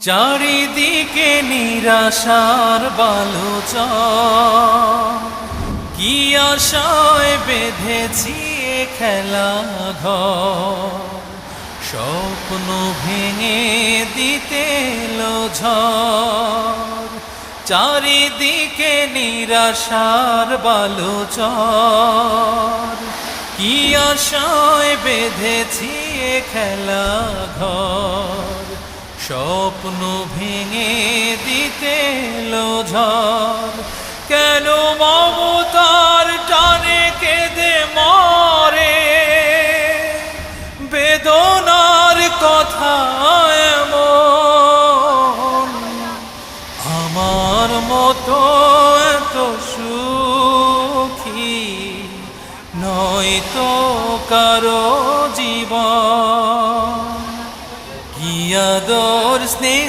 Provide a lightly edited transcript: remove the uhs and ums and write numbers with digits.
চারিদিকে নিরাশার বালুচর, কি আশায় বেঁধেছি এ খেলা ঘর। স্বপ্ন ভেঙে দিতে এলো ঝড়, চারিদিকে নিরাশার বালুচর, কি আশায় বেঁধেছি এ খেলা ঘর। স্বপ্ন ভেঙে দিতে এলো ঝড়, কেন মমতার টানে কেঁদে মরে, বেদনার কথা এমন। আমার মতো এত সুখী নয়তো কারো জীবন। কি আদর স্নেহ